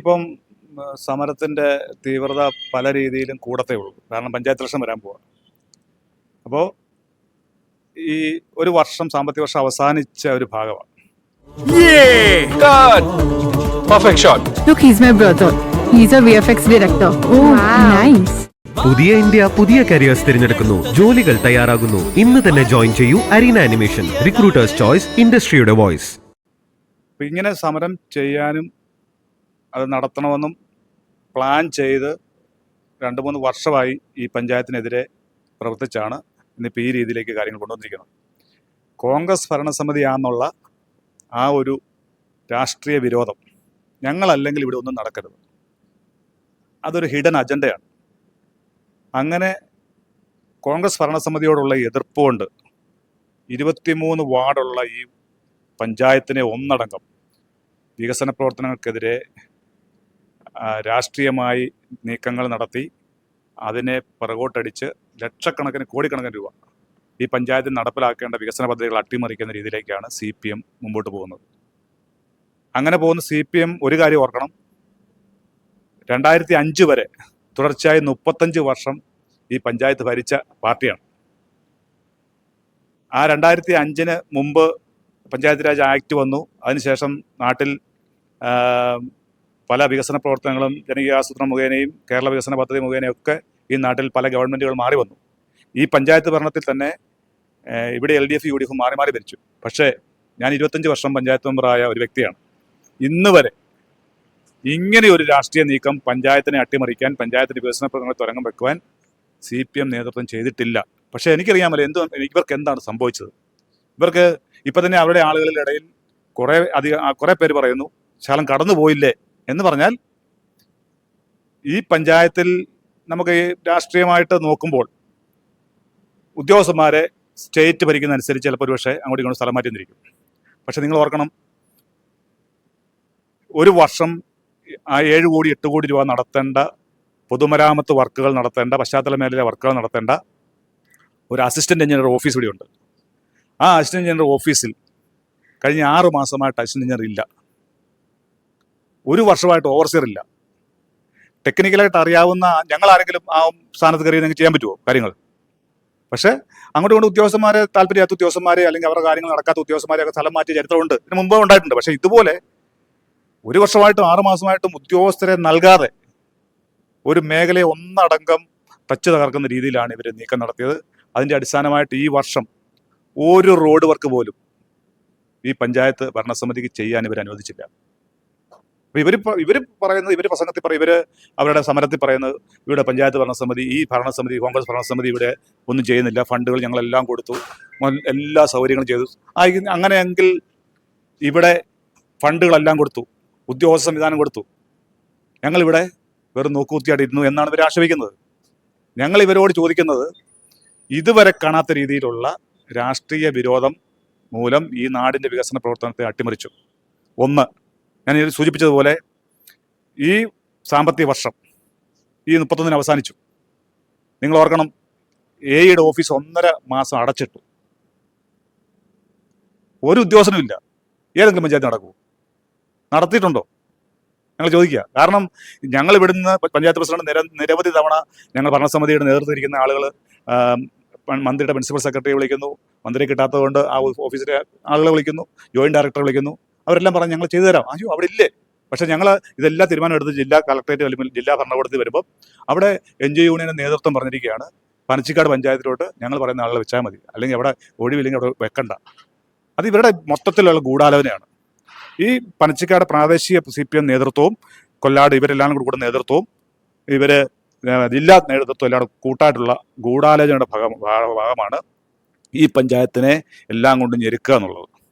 ഇനിയിപ്പം സമരത്തിൻ്റെ തീവ്രത പല രീതിയിലും കൂടത്തേ ഉള്ളൂ. കാരണം പഞ്ചായത്ത് ഇലക്ഷൻ വരാൻ പോവാ. അപ്പോൾ ഈ ഒരു വർഷം, സാമ്പത്തിക വർഷം അവസാനിച്ച ഒരു ഭാഗമാണ്. Perfect shot. Look, he's my brother. He's a VFX director. Oh, nice. പുതിയ ഇന്ത്യ പുതിയ കരിയേഴ്സ് തിരഞ്ഞെടുക്കുന്നു, ജോലികൾ തയ്യാറാകുന്നു. ഇന്ന് തന്നെ ജോയിൻ ചെയ്യൂ അരീന ആനിമേഷൻ. റിക്രൂട്ടേഴ്സ് ചോയ്സ്, ഇൻഡസ്ട്രിയുടെ വോയിസ്. അപ്പം ഇങ്ങനെ സമരം ചെയ്യാനും അത് നടത്തണമെന്നും പ്ലാൻ ചെയ്ത് 2-3 വർഷമായി ഈ പഞ്ചായത്തിനെതിരെ പ്രവർത്തിച്ചാണ് ഇന്നിപ്പോൾ ഈ രീതിയിലേക്ക് കാര്യങ്ങൾ കൊണ്ടുവന്നിരിക്കുന്നത്. കോൺഗ്രസ് ഭരണസമിതിയാണെന്നുള്ള ആ ഒരു രാഷ്ട്രീയ വിരോധം ഞങ്ങളല്ലെങ്കിൽ ഇവിടെ ഒന്നും നടക്കരുത്, അതൊരു ഹിഡൻ അജണ്ടയാണ്. അങ്ങനെ കോൺഗ്രസ് ഭരണസമിതിയോടുള്ള എതിർപ്പുകൊണ്ട് 23 വാർഡുള്ള ഈ പഞ്ചായത്തിനെ ഒന്നടങ്കം വികസന പ്രവർത്തനങ്ങൾക്കെതിരെ രാഷ്ട്രീയമായി നീക്കങ്ങൾ നടത്തി അതിനെ പിറകോട്ടടിച്ച് ലക്ഷക്കണക്കിന് കോടിക്കണക്കിന് രൂപ ഈ പഞ്ചായത്തിൽ നടപ്പിലാക്കേണ്ട വികസന പദ്ധതികൾ അട്ടിമറിക്കുന്ന രീതിയിലേക്കാണ് CPM മുമ്പോട്ട് പോകുന്നത്. അങ്ങനെ പോകുന്ന CPM ഒരു കാര്യം ഓർക്കണം, 2005 വരെ തുടർച്ചയായി 35 വർഷം ഈ പഞ്ചായത്ത് ഭരിച്ച പാർട്ടിയാണ്. ആ 2005 മുമ്പ് പഞ്ചായത്ത് രാജ് ആക്ട് വന്നു. അതിനുശേഷം നാട്ടിൽ പല വികസന പ്രവർത്തനങ്ങളും ജനകീയാസൂത്രണം മുഖേനയും കേരള വികസന പദ്ധതി മുഖേനയൊക്കെ ഈ നാട്ടിൽ പല ഗവൺമെൻറ്റുകൾ മാറി വന്നു. ഈ പഞ്ചായത്ത് ഭരണത്തിൽ തന്നെ ഇവിടെ LDF UDF മാറി മാറി ഭരിച്ചു. പക്ഷേ ഞാൻ 25 വർഷം പഞ്ചായത്ത് മെമ്പറായ ഒരു വ്യക്തിയാണ്. ഇന്ന് വരെ ഇങ്ങനെ ഒരു രാഷ്ട്രീയ നീക്കം പഞ്ചായത്തിനെ അട്ടിമറിക്കാൻ, പഞ്ചായത്തിന് വികസന പ്രവർത്തനങ്ങൾ തുരങ്കം വെക്കുവാൻ CPM നേതൃത്വം ചെയ്തിട്ടില്ല. പക്ഷേ എനിക്കറിയാമല്ലോ ഇവർക്ക് എന്താണ് സംഭവിച്ചത്. ഇവർക്ക് ഇപ്പം തന്നെ അവരുടെ ആളുകളുടെ ഇടയിൽ കുറേ പേര് പറയുന്നു ശകലം കടന്നു പോയില്ലേ എന്ന് പറഞ്ഞാൽ, ഈ പഞ്ചായത്തിൽ നമുക്ക് ഈ രാഷ്ട്രീയമായിട്ട് നോക്കുമ്പോൾ ഉദ്യോഗസ്ഥന്മാരെ സ്റ്റേറ്റ് ഭരിക്കുന്നതനുസരിച്ച് ചിലപ്പോൾ ഒരു പക്ഷേ അങ്ങോട്ടും ഇങ്ങോട്ട് സ്ഥലം മാറ്റി നിന്നിരിക്കും. പക്ഷെ നിങ്ങൾ ഓർക്കണം, ഒരു വർഷം 7 കോടി 8 കോടി രൂപ നടത്തേണ്ട പൊതുമരാമത്ത് വർക്കുകൾ നടത്തേണ്ട, പശ്ചാത്തല മേഖലയിലെ വർക്കുകൾ നടത്തേണ്ട ഒരു അസിസ്റ്റന്റ് എഞ്ചിനീയർ ഓഫീസ് ഇവിടെയുണ്ട്. ആ അസിസ്റ്റന്റ് എഞ്ചിനീയർ ഓഫീസിൽ കഴിഞ്ഞ 6 മാസമായിട്ട് അസിസ്റ്റന്റ് എഞ്ചിനീയർ ഇല്ല. ഒരു വർഷമായിട്ട് ഓവർസിയർ ഇല്ല. ടെക്നിക്കലായിട്ട് അറിയാവുന്ന ഞങ്ങളാരെങ്കിലും ആ സ്ഥാനത്ത് കയറി നിങ്ങൾക്ക് ചെയ്യാൻ പറ്റുമോ കാര്യങ്ങൾ? പക്ഷേ അങ്ങോട്ട് കൊണ്ട് ഉദ്യോഗസ്ഥന്മാരെ, താല്പര്യമില്ലാത്ത ഉദ്യോഗസ്ഥന്മാരെ അല്ലെങ്കിൽ അവരുടെ കാര്യങ്ങൾ നടക്കാത്ത ഉദ്യോഗസ്ഥന്മാരെയൊക്കെ സ്ഥലം മാറ്റിയ ചരിത്രമുണ്ട്, ഇതിന് മുമ്പ് ഉണ്ടായിട്ടുണ്ട്. പക്ഷേ ഇതുപോലെ ഒരു വർഷമായിട്ടും 6 മാസമായിട്ടും ഉദ്യോഗസ്ഥരെ നൽകാതെ ഒരു മേഖലയെ ഒന്നടങ്കം ടച്ച് തകർക്കുന്ന രീതിയിലാണ് ഇവർ നീക്കം നടത്തിയത്. അതിൻ്റെ അടിസ്ഥാനമായിട്ട് ഈ വർഷം ഒരു റോഡ് വർക്ക് പോലും ഈ പഞ്ചായത്ത് ഭരണസമിതിക്ക് ചെയ്യാൻ ഇവർ അനുവദിച്ചില്ല. അപ്പോൾ ഇവർ പ്രസംഗത്തിൽ പറയും, അവരുടെ സമരത്തിൽ പറയുന്നത് ഇവിടെ പഞ്ചായത്ത് ഭരണസമിതി, ഈ ഭരണസമിതി, കോൺഗ്രസ് ഭരണസമിതി ഇവിടെ ഒന്നും ചെയ്യുന്നില്ല, ഫണ്ടുകൾ ഞങ്ങളെല്ലാം കൊടുത്തു, എല്ലാ സൗകര്യങ്ങളും ചെയ്തു. അങ്ങനെയെങ്കിൽ ഇവിടെ ഫണ്ടുകളെല്ലാം കൊടുത്തു, ഉദ്യോഗസ്ഥ സംവിധാനം കൊടുത്തു, ഞങ്ങളിവിടെ വെറും നോക്കുകുത്തിയായിട്ടിരുന്നു എന്നാണ് ഇവർ ആക്ഷേപിക്കുന്നത്. ഞങ്ങൾ ഇവരോട് ചോദിക്കുന്നത്, ഇതുവരെ കാണാത്ത രീതിയിലുള്ള രാഷ്ട്രീയ വിരോധം മൂലം ഈ നാടിൻ്റെ വികസന പ്രവർത്തനത്തെ അട്ടിമറിച്ചു. ഒന്ന്, ഞാൻ സൂചിപ്പിച്ചതുപോലെ ഈ സാമ്പത്തിക വർഷം ഈ 31 അവസാനിച്ചു. നിങ്ങൾ ഓർക്കണം, AEയുടെ ഓഫീസ് 1.5 മാസം അടച്ചിട്ടു. ഒരു ഉദ്യോഗസ്ഥനും ഇല്ല. ഏതെങ്കിലും പഞ്ചായത്ത് നടക്കുമോ? നടത്തിയിട്ടുണ്ടോ? ഞങ്ങൾ ചോദിക്കുക. കാരണം ഞങ്ങൾ ഇവിടുന്ന് പഞ്ചായത്ത് പ്രസിഡന്റ് നിരവധി തവണ ഞങ്ങൾ ഭരണസമിതിയുടെ നേതൃത്വത്തിരിക്കുന്ന ആളുകൾ മന്ത്രിയുടെ പ്രിൻസിപ്പൽ സെക്രട്ടറിയെ വിളിക്കുന്നു, മന്ത്രിയെ കിട്ടാത്തതുകൊണ്ട് ആ ഓഫീസിലെ ആളുകളെ വിളിക്കുന്നു, ജോയിന്റ് ഡയറക്ടറെ വിളിക്കുന്നു. അവരെല്ലാം പറഞ്ഞ് ഞങ്ങൾ ചെയ്തു തരാം. അയ്യോ അവിടെ ഇല്ലേ? പക്ഷേ ഞങ്ങൾ ഇതെല്ലാം തീരുമാനം എടുത്ത് ജില്ലാ കളക്ടറേറ്റ് അല്ലെങ്കിൽ ജില്ലാ ഭരണകൂടത്തിൽ വരുമ്പോൾ അവിടെ NGO യൂണിയൻ്റെ നേതൃത്വം പറഞ്ഞിരിക്കുകയാണ്, പനച്ചിക്കാട് പഞ്ചായത്തിലോട്ട് ഞങ്ങൾ പറയുന്ന ആളുകളെ വെച്ചാൽ മതി, അല്ലെങ്കിൽ അവിടെ ഒഴിവില്ലെങ്കിൽ അവിടെ വെക്കണ്ട. അത് ഇവരുടെ മൊത്തത്തിലുള്ള ഗൂഢാലോചനയാണ്. ഈ പനച്ചിക്കാട് പ്രാദേശിക CPM നേതൃത്വവും കൊല്ലാട് ഇവരെല്ലാം കൂടെ നേതൃത്വവും ജില്ലാ നേതൃത്വം എല്ലാം കൂട്ടായിട്ടുള്ള ഗൂഢാലോചനയുടെ ഭാഗമാണ് ഈ പഞ്ചായത്തിനെ എല്ലാം കൊണ്ടും ഞെരുക്കുക എന്നുള്ളത്.